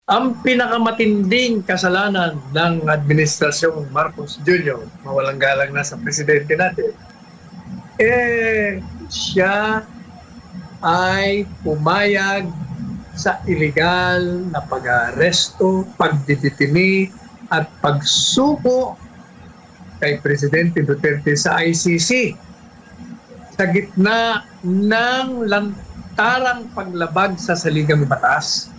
Ang pinakamatinding kasalanan ng Administrasyong Marcos Jr., mawalang galang na sa presidente natin, siya ay pumayag sa illegal na pag-aresto, pagdiditini at pagsuko kay Presidente Duterte sa ICC sa gitna ng lantarang paglabag sa saligang batas.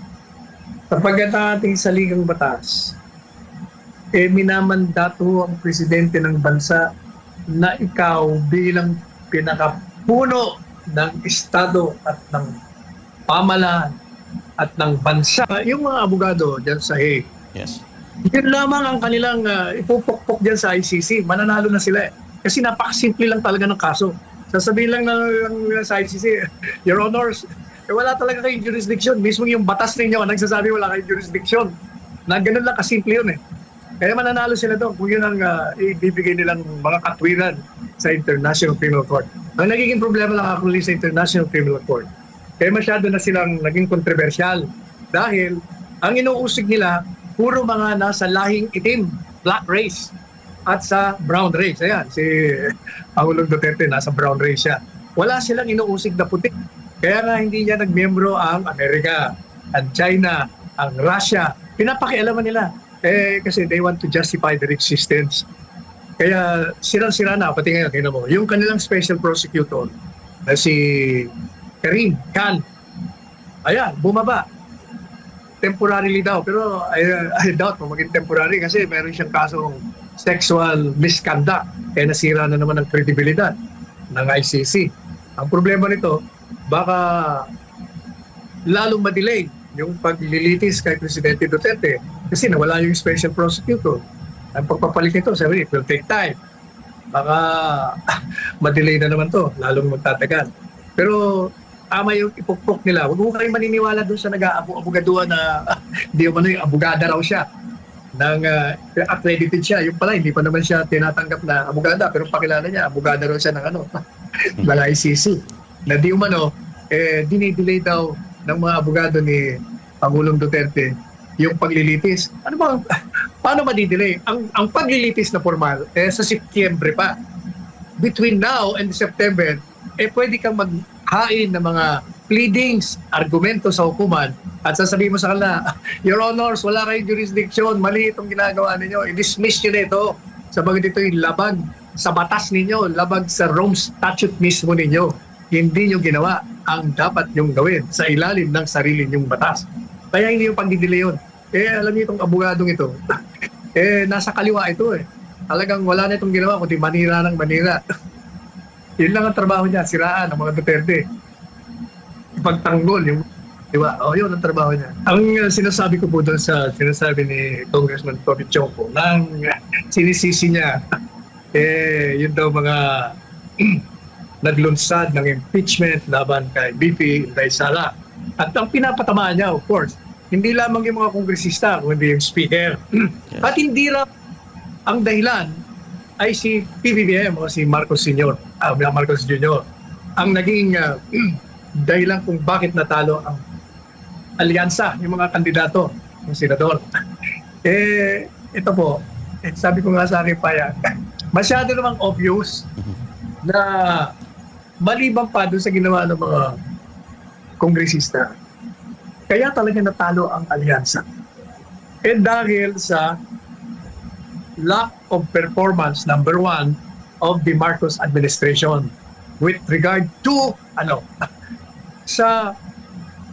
Kapag ang ating saligang batas, minamandato ang presidente ng bansa na ikaw bilang pinakapuno ng Estado at ng pamahalaan at ng bansa. Yung mga abogado dyan sa Hague, Yes. yun lamang ang kanilang ipupukpok dyan sa ICC. Mananalo na sila eh. Kasi napakasimple lang talaga ng kaso. Sasabihin lang ng sa ICC, Your Honors, wala talaga kayong jurisdiction. Mismo yung batas ninyo ang nagsasabi wala kayong jurisdiction. Na ganun lang kasimple yun eh. Kaya mananalo sila doon kung yun ang ibibigay nilang mga katwiran sa International Criminal Court. Ang nagiging problema lang actually sa International Criminal Court, kaya masyado na silang naging kontrobersyal dahil ang inuusig nila puro mga nasa lahing itim, black race, at sa brown race. Ayan, si Pangulong Duterte nasa brown race siya. Wala silang inuusig na puti. Kaya nga hindi niya nagmiyembro ang Amerika, ang China, ang Russia. Pinapakialaman nila. Kasi they want to justify their existence. Kaya sirang-sira na, pati ngayon, tingnan mo, yung kanilang special prosecutor na si Karim Khan, ayan, bumaba. Temporarily daw, pero I doubt kung maging temporary kasi meron siyang kasong sexual misconduct. Kaya nasira na naman ang kredibilidad ng ICC. Ang problema nito, baka lalong ma-delay yung paglilitis kay Presidente Duterte kasi nawala yung special prosecutor. Ang pagpapalit nito, sabi, it will take time. Baka ma-delay na naman to, lalong magtatagal. Pero tama yung ipukpok nila. Huwag mo kayong maniniwala doon sa nag-aabugaduhan na hindi mo yung abogada raw siya. Accredited siya. Yung pala, hindi pa naman siya tinatanggap na abogada pero pakilala niya, abogada raw siya ng ng ICC. Na di umano, dinidelay daw ng mga abogado ni Pangulong Duterte yung paglilitis. Paano madidelay? Ang paglilitis na formal, sa Setyembre pa. Between now and September, pwede kang maghain ng mga pleadings, argumento sa hukuman at sasabihin mo sa kanila, Your Honors, wala kayong jurisdiction, mali itong ginagawa ninyo, i-dismiss nyo nito sabagat ito yung labag sa batas ninyo, labag sa Rome Statute mismo ninyo. Hindi nyo ginawa ang dapat nyong gawin sa ilalim ng sarili nyong batas. Kaya hindi yung pagdidelay yun. Alam niyo itong abogadong ito, nasa kaliwa ito eh. Talagang wala na itong ginawa, kundi manira ng manira. Yun lang ang trabaho niya, siraan ang mga Duterte. Ipagtanggol yung, di ba? Yun ang trabaho niya. Ang sinasabi ko po doon sa sinasabi ni Congressman Toby Chongco, nang sinisisi niya, yun daw mga naglunsad ng impeachment laban kay BP Inday Sara. At ang pinapatamaan niya, of course, hindi lamang yung mga kongresista, kundi yung speaker. Yes. At hindi lang ang dahilan ay si PBBM o si Marcos Sr., Marcos Jr. Ang naging dahilan kung bakit natalo ang alyansa, yung mga kandidato, yung senador. Ito po, sabi ko nga sa aking payag, masyado namang obvious na maliban pa doon sa ginawa ng mga kongresista, kaya talaga natalo ang alyansa. Dahil sa lack of performance, number one, of the Marcos administration with regard to sa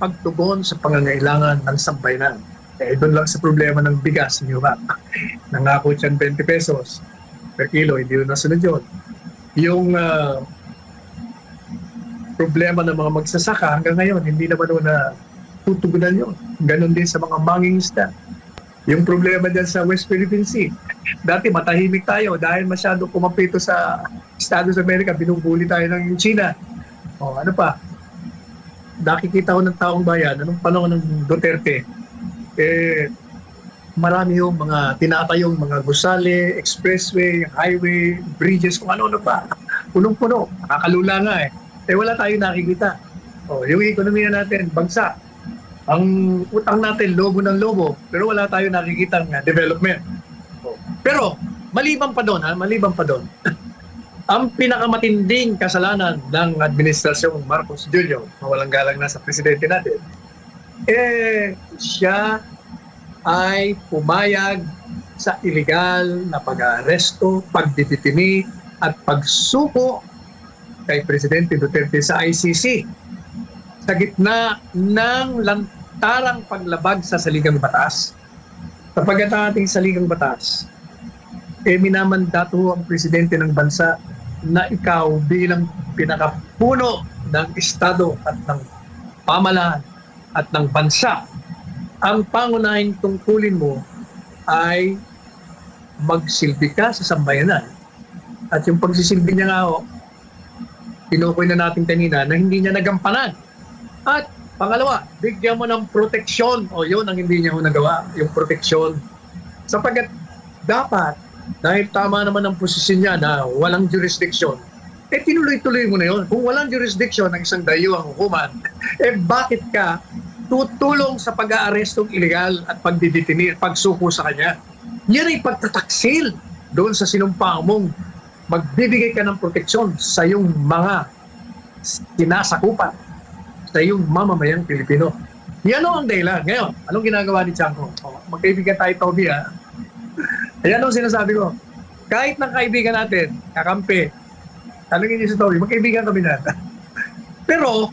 pagtugon sa pangangailangan ng sambayanan. Doon lang sa problema ng bigas, niyo ba? Nangako siyan 20 pesos per kilo, hindi yun nasunod yun. Yung problema ng mga magsasaka hanggang ngayon, hindi naman na tutugunan yun. Ganon din sa mga mangingisda. Yung problema dyan sa West Philippine Sea. Dati matahimik tayo dahil masyado kumapito sa Estados America, binubuli tayo ng China. Ano pa? Nakikita ko ng taong bayan, anong panahon ng Duterte, marami yung mga tinatayong mga gusali, expressway, highway, bridges, kung ano-ano pa. Punong-puno. Nakakalula nga eh. Wala tayong nakikita. Yung ekonomiya natin, bagsak. Ang utang natin, lobo ng lobo, pero wala tayo nakikitang development. Pero, maliban pa doon, maliban pa doon, ang pinakamatinding kasalanan ng administrasyong Marcos Jr., mawalang galang na sa presidente natin, siya ay pumayag sa illegal na pag-aaresto, pagdiditini, at pagsuko kay Presidente Duterte sa ICC sa gitna ng lantarang paglabag sa saligang batas. Sapagkat ang ating saligang batas, minamandato ang presidente ng bansa na ikaw bilang pinakapuno ng Estado at ng pamalaan at ng bansa, ang pangunahing tungkulin mo ay magsilbi ka sa sambayanan. At yung pagsisilbi niya nga, tinukoy na natin kanina na hindi niya nagampanan. At pangalawa, bigyan mo ng proteksyon. Yun ang hindi niya nagawa, yung proteksyon. Sapagkat dapat, dahil tama naman ang posisyon niya na walang jurisdiction, tinuloy-tuloy mo na yun. Kung walang jurisdiction ng isang dayuhang hukuman, bakit ka tutulong sa pag-aarestong illegal at pagdiditini at pagsuko sa kanya? Yan ay pagtataksil doon sa sinumpang mong magbibigay ka ng proteksyon sa iyong mga sinasakupan, sa iyong mamamayang Pilipino. Yan ang dahilan. Ngayon, anong ginagawa ni Chanco? Magkaibigan tayo, Toby, ha? Ayan ang sinasabi ko. Kahit ng kaibigan natin, kakampi, tanongin niyo si Toby, magkaibigan kami na. Pero,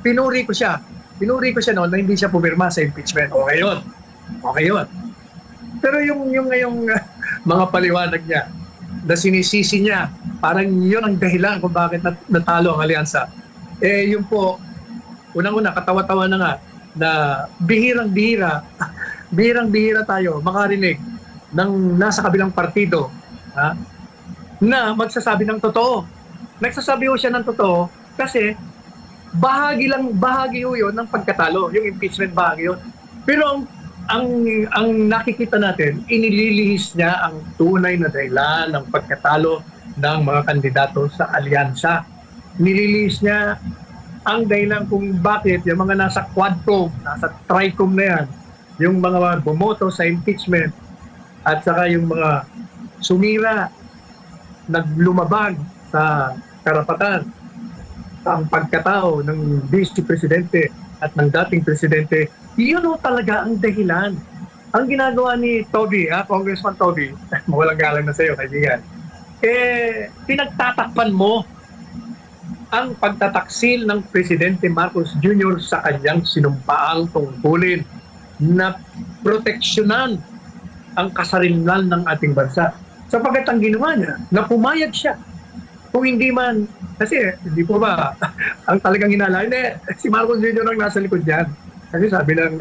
pinuri ko siya. Pinuri ko siya noon na hindi siya pumirma sa impeachment. Okay yun. Okay yun. Pero yung ngayong mga paliwanag niya, na sinisisi niya, parang yun ang dahilan kung bakit natalo ang alyansa. Yun po, unang-una, katawa-tawa na nga, na bihirang-bihira tayo makarinig ng nasa kabilang partido na magsasabi ng totoo. Nagsasabi ho siya ng totoo kasi bahagi ho yun ng pagkatalo, yung impeachment bahagi yun. Pero ang nakikita natin, inililihis niya ang tunay na dahilan ng pagkatalo ng mga kandidato sa alyansa. Nililihis niya ang dahilan kung bakit yung mga nasa quadcom, nasa tricom na yan, yung mga bumoto sa impeachment at saka yung mga sumira, naglumabag sa karapatan, ang pagkatao ng Vice Presidente at ng dating Presidente, yun talaga ang dahilan. Ang ginagawa ni Toby, Congressman Toby, mawalang galang na sa iyo, kaibigan, pinagtatakpan mo ang pagtataksil ng Presidente Marcos Jr. sa kanyang sinumpaang tungkulin na proteksyonan ang kasarinlan ng ating bansa. Sapagkat ang ginawa niya, na pumayag siya. Kung hindi man, kasi hindi po ba, ang talagang hinala, si Marcos Jr. ang nasa likod niyan. Kasi sabi ng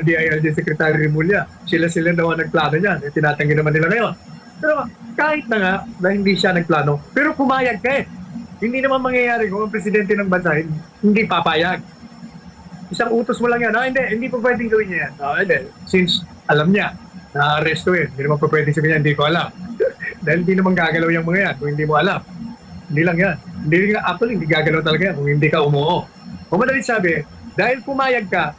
DILG Secretary Rimulya, sila daw ang nagplano niyan. Tinatanggi naman nila ngayon. Pero kahit na nga na hindi siya nagplano, pero pumayag ka Hindi naman mangyayari kung ang presidente ng bansa hindi papayag. Isang utos mo lang yan, hindi po pwedeng gawin niya yan. Hindi. Since alam niya, na-arresto hindi naman po pwedeng sabihin niya, hindi ko alam. Dahil hindi naman gagalaw yung mga yan kung hindi mo alam. Hindi lang yan. Hindi gagalaw talaga yan kung hindi ka umuo. Kung madalit sabi, dahil pumayag ka,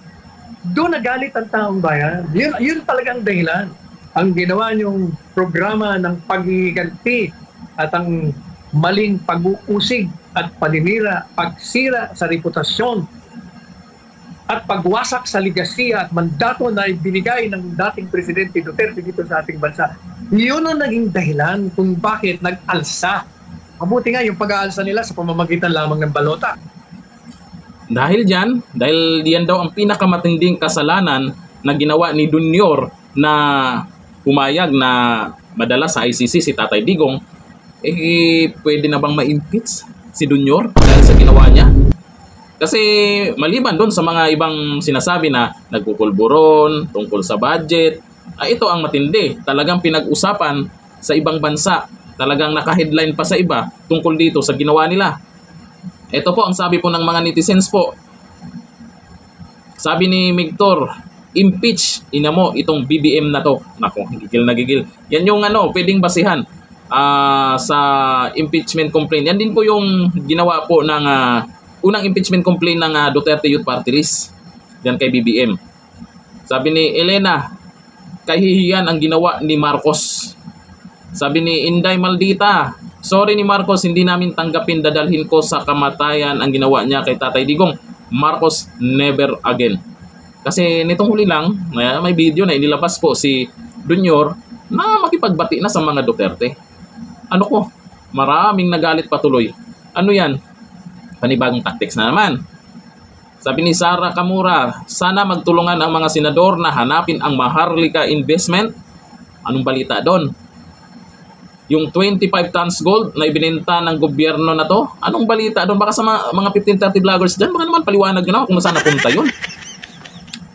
doon nagalit ang taong bayan. Yun talagang dahilan. Ang ginawa niyong programa ng paghihiganti at ang maling pag-uusig at paninira, pagsira sa reputasyon at pagwasak sa ligasiya at mandato na ibinigay ng dating Presidente Duterte dito sa ating bansa. Yun ang naging dahilan kung bakit nag-alsa. Mabuti nga yung pag-aalsa nila sa pamamagitan lamang ng balota. Dahil diyan daw ang pinakamatinding kasalanan na ginawa ni Junior na pumayag na madala sa ICC si Tatay Digong, pwede na bang ma-impeach si Junior dahil sa ginawa niya? Kasi maliban doon sa mga ibang sinasabi na nagpupulburon tungkol sa budget, ito ang matindi. Talagang pinag-usapan sa ibang bansa. Talagang naka-headline pa sa iba tungkol dito sa ginawa nila. Ito po ang sabi po ng mga netizens po. Sabi ni Migtor, impeach mo itong BBM na to. Nako, gigil na gigil. Yan yung pwedeng basihan sa impeachment complaint. Yan din po yung ginawa po ng unang impeachment complaint ng Duterte Youth Party List dyan kay BBM. Sabi ni Elena, kahihiyan ang ginawa ni Marcos. Sabi ni Inday Maldita, sorry ni Marcos, hindi namin tanggapin, dadalhin ko sa kamatayan ang ginawa niya kay Tatay Digong. Marcos, never again. Kasi nitong huli lang, may video na inilabas po si Junior na makipagbati na sa mga Duterte. Ano ko, maraming nagalit patuloy. Ano yan? Panibagong tactics na naman. Sabi ni Sara Kamura, sana magtulungan ang mga senador na hanapin ang Maharlika investment. Anong balita doon? Yung 25 tons gold na ibinenta ng gobyerno na to, anong balita doon? Baka sa mga 1530 vloggers dyan, baka naman paliwanag nyo naman kung saan napunta yun.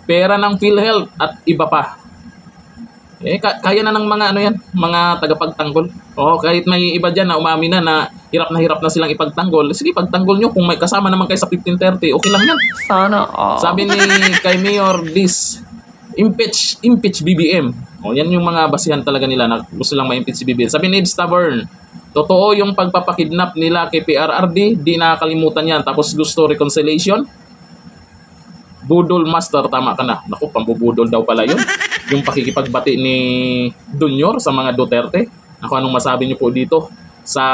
Pera ng PhilHealth at iba pa. Kaya na ng mga mga tagapagtanggol. Kahit may iba dyan na umami na hirap na silang ipagtanggol. Sige, pagtanggol nyo. Kung may kasama naman kayo sa 1530, okay lang yan. Sana Sabi ni kay Mayor Diz, impeach BBM. Yan yung mga basihan talaga nila na gusto lang ma-impeach si BBM. Sabi ni Ed Stavern, totoo yung pagpapakidnap nila kay PRRD, di nakakalimutan yan. Tapos gusto reconciliation. Budol Master, tama ka na. Naku, pambubudol daw pala yun. Yung pakikipagbati ni Junior sa mga Duterte. Ako, anong masabi niyo po dito sa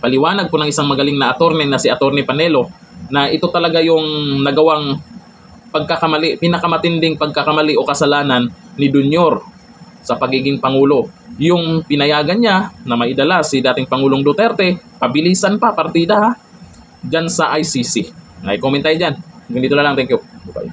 paliwanag po ng isang magaling na attorney na si Attorney Panelo, na ito talaga yung nagawang pagkakamali, pinakamatinding pagkakamali o kasalanan ni Junior sa pagiging Pangulo. Yung pinayagan niya na maidala si dating Pangulong Duterte, pabilisan pa partida dyan sa ICC. Ay, comment tayo dyan. Ganito na lang. Thank you. Bye.